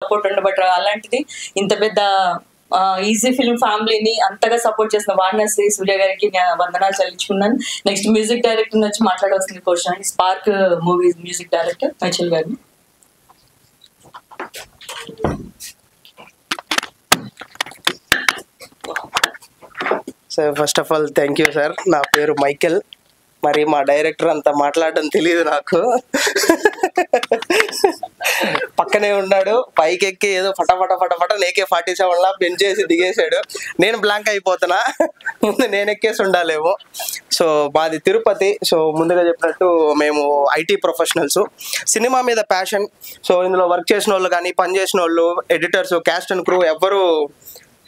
Support ఉండే. But అలాంటిది ఇంత పెద్ద ఈజీ ఫిల్మ్ ఫ్యామిలీని అంతగా సపోర్ట్ చేసిన వారణాసి సూర్య గారికి వందనాలు చెల్లించుకున్నాను. నెక్స్ట్ మ్యూజిక్ డైరెక్టర్ వచ్చి మాట్లాడాల్సింది question spark movie music director Michael గారిని. Sir first of all thank you sir. నా పేరు మైకెల్. మరి మా డైరెక్టర్ అంతా మాట్లాడడం తెలియదు నాకు. పక్కనే ఉన్నాడు, పైకి ఎక్కి ఏదో ఫటాఫట AK-47 లా బెంచ్ చేసి దిగేశాడు. నేను బ్లాంక్ అయిపోతున్నా, ముందు నేను ఎక్కేసి ఉండాలేమో. సో మాది తిరుపతి. సో ముందుగా చెప్పినట్టు మేము IT ప్రొఫెషనల్స్, సినిమా మీద ప్యాషన్. సో ఇందులో వర్క్ చేసిన వాళ్ళు కానీ, పని చేసిన వాళ్ళు, ఎడిటర్స్, క్యాస్ట్ అండ్ క్రూ ఎవ్వరు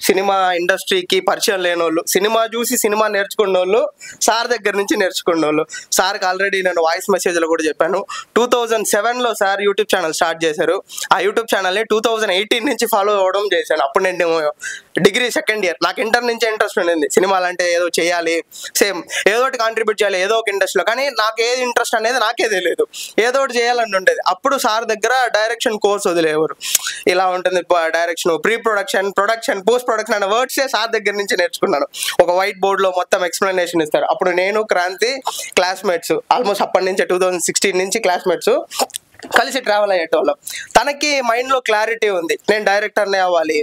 సినిమా ఇండస్ట్రీకి పరిచయం లేని వాళ్ళు, సినిమా చూసి సినిమా నేర్చుకున్న వాళ్ళు, సార్ దగ్గర నుంచి నేర్చుకున్న వాళ్ళు. సార్కి ఆల్రెడీ నేను వాయిస్ మెసేజ్లో కూడా చెప్పాను. 2007లో సార్ యూట్యూబ్ ఛానల్ స్టార్ట్ చేశారు. ఆ యూట్యూబ్ ఛానల్ని 2018 నుంచి ఫాలో అవ్వడం చేశాను. అప్పుడు నేను డిగ్రీ సెకండ్ ఇయర్. నాకు ఇంటర్ నుంచే ఇంట్రెస్ట్ ఉండింది, సినిమాలు అంటే ఏదో చేయాలి, సేమ్ ఏదో ఒకటి కాంట్రిబ్యూట్ చేయాలి ఏదో ఒక ఇండస్ట్రీలో. కానీ నాకు ఏది ఇంట్రెస్ట్ అనేది నాకే తెలియదు, ఏదో ఒకటి చేయాలని ఉండేది. అప్పుడు సార్ దగ్గర డైరెక్షన్ కోర్స్ వదిలేవారు. ఇలా ఉంటుంది direction, pre production, production, post production అనే వర్డ్సే సార్ దగ్గర నుంచి నేర్చుకున్నాను. ఒక వైట్ బోర్డ్లో మొత్తం ఎక్స్ప్లెనేషన్ ఇస్తారు. అప్పుడు నేను క్రాంతి క్లాస్మేట్స్, ఆల్మోస్ట్ అప్పటి నుంచి 2016 నుంచి క్లాస్మేట్స్ కలిసి ట్రావెల్ అయ్యేటోళ్ళం. తనకి మైండ్లో క్లారిటీ ఉంది, నేను డైరెక్టర్నే అవ్వాలి,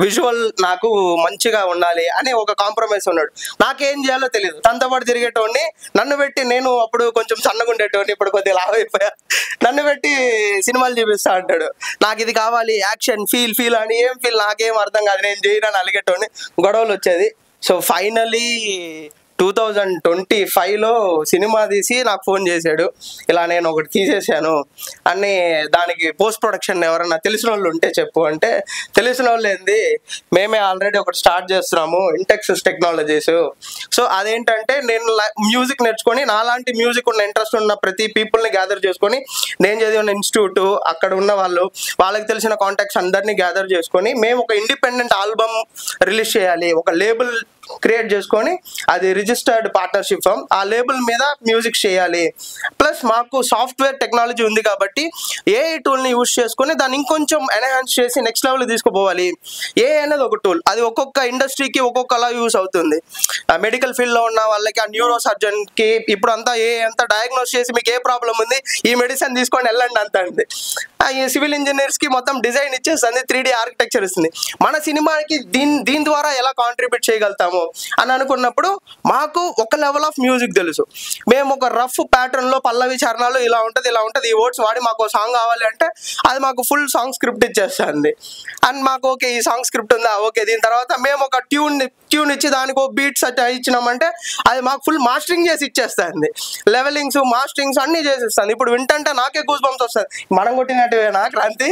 విజువల్ నాకు మంచిగా ఉండాలి అని ఒక కాంప్రమైజ్ ఉన్నాడు. నాకేం చేయాలో తెలియదు. తనతో పాటు తిరిగేటోడిని, నన్ను పెట్టి, నేను అప్పుడు కొంచెం సన్నగా ఉండేటోడిని, ఇప్పుడు కొద్దిగా లావ్ అయిపోయా, నన్ను పెట్టి సినిమాలు చూపిస్తా అంటాడు. నాకు ఇది కావాలి, యాక్షన్, ఫీల్ అని. ఏం ఫీల్ నాకేం అర్థం కాదు, నేను చేయనని అలిగేటోడిని, గొడవలు వచ్చేది. సో ఫైనలీ 2025లో సినిమా తీసి నాకు ఫోన్ చేశాడు, ఇలా నేను ఒకటి తీసేసాను అని, దానికి పోస్ట్ ప్రొడక్షన్ ఎవరన్నా తెలిసిన వాళ్ళు ఉంటే చెప్పు అంటే, తెలిసిన వాళ్ళు ఏంది, మేమే ఆల్రెడీ ఒకటి స్టార్ట్ చేస్తున్నాము, ఇంటెక్సస్ టెక్నాలజీస్. సో అదేంటంటే నేను మ్యూజిక్ నేర్చుకొని, నాలాంటి మ్యూజిక్ ఉన్న ఇంట్రెస్ట్ ఉన్న ప్రతి పీపుల్ని గ్యాదర్ చేసుకొని, నేను చదివిన ఇన్స్టిట్యూట్, అక్కడ ఉన్న వాళ్ళు, వాళ్ళకి తెలిసిన కాంటాక్ట్స్ అందరినీ గ్యాదర్ చేసుకొని, మేము ఒక ఇండిపెండెంట్ ఆల్బమ్ రిలీజ్ చేయాలి, ఒక లేబుల్ క్రియేట్ చేసుకొని, అది రిజిస్టర్డ్ పార్ట్నర్షిప్ ఫామ్, ఆ లేబుల్ మీద మ్యూజిక్ చేయాలి. ప్లస్ మాకు సాఫ్ట్వేర్ టెక్నాలజీ ఉంది కాబట్టి AI టూల్ని యూజ్ చేసుకొని దాన్ని ఇంకొంచెం ఎన్హాన్స్ చేసి నెక్స్ట్ లెవెల్ తీసుకుపోవాలి. AI అనేది ఒక టూల్, అది ఒక్కొక్క ఇండస్ట్రీకి ఒక్కొక్కలా యూజ్ అవుతుంది. మెడికల్ ఫీల్డ్లో ఉన్న వాళ్ళకి, ఆ న్యూరో సర్జన్కి ఇప్పుడు అంతా AI అంతా డయాగ్నోస్ చేసి మీకు ఏ ప్రాబ్లం ఉంది, ఈ మెడిసిన్ తీసుకొని వెళ్ళండి అంత అంది. ఈ సివిల్ ఇంజనీర్స్కి మొత్తం డిజైన్ ఇచ్చేస్తుంది, 3D ఆర్కిటెక్చర్ ఇస్తుంది. మన సినిమాకి దీని ద్వారా ఎలా కాంట్రిబ్యూట్ చేయగలుగుతాము అని అనుకున్నప్పుడు, మాకు ఒక లెవెల్ ఆఫ్ మ్యూజిక్ తెలుసు. మేము ఒక రఫ్ ప్యాటర్న్లో పల్లవి చరణాలు ఇలా ఉంటుంది, ఈ వర్డ్స్ వాడి మాకు సాంగ్ కావాలి అంటే, అది మాకు ఫుల్ సాంగ్ స్క్రిప్ట్ ఇచ్చేస్తుంది. అండ్ మాకు ఓకే ఈ సాంగ్ స్క్రిప్ట్ ఉందా, ఓకే దీని తర్వాత మేము ఒక ట్యూన్ ఇచ్చి దానికి ఒక బీట్స్ అట్లా ఇచ్చినామంటే, అది మాకు ఫుల్ మాస్టరింగ్ చేసి ఇచ్చేస్తుంది. లెవెలింగ్స్, మాస్టరింగ్స్ అన్నీ చేసిస్తుంది. ఇప్పుడు వింటంటే నాకే గూస్ బంప్స్ వస్తుంది, మనం కొట్టినట్టువేనా క్రాంతి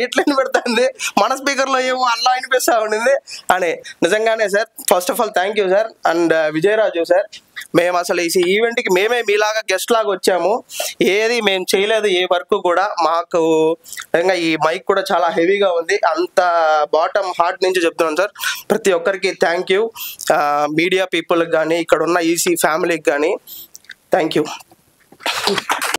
ఎట్లా పెడుతుంది, మన స్పీకర్లో ఏమో అలా అనిపిస్తూ ఉండింది అని. నిజంగానే sir, first of all thank you sir. And Vijayaraju sir, మేము అసలు ఈ ఈవెంట్కి మేమే మీలాగా గెస్ట్ లాగా వచ్చాము, ఏది మేము చేయలేదు ఏ వర్క్ కూడా. మాకు నిజంగా ఈ మైక్ కూడా చాలా హెవీగా ఉంది, అంత బాటమ్ హార్ట్ నుంచి చెప్తున్నాను సార్. ప్రతి ఒక్కరికి థ్యాంక్ యూ, మీడియా పీపుల్కి కానీ, ఇక్కడ ఉన్న EC ఫ్యామిలీకి కానీ థ్యాంక్ యూ.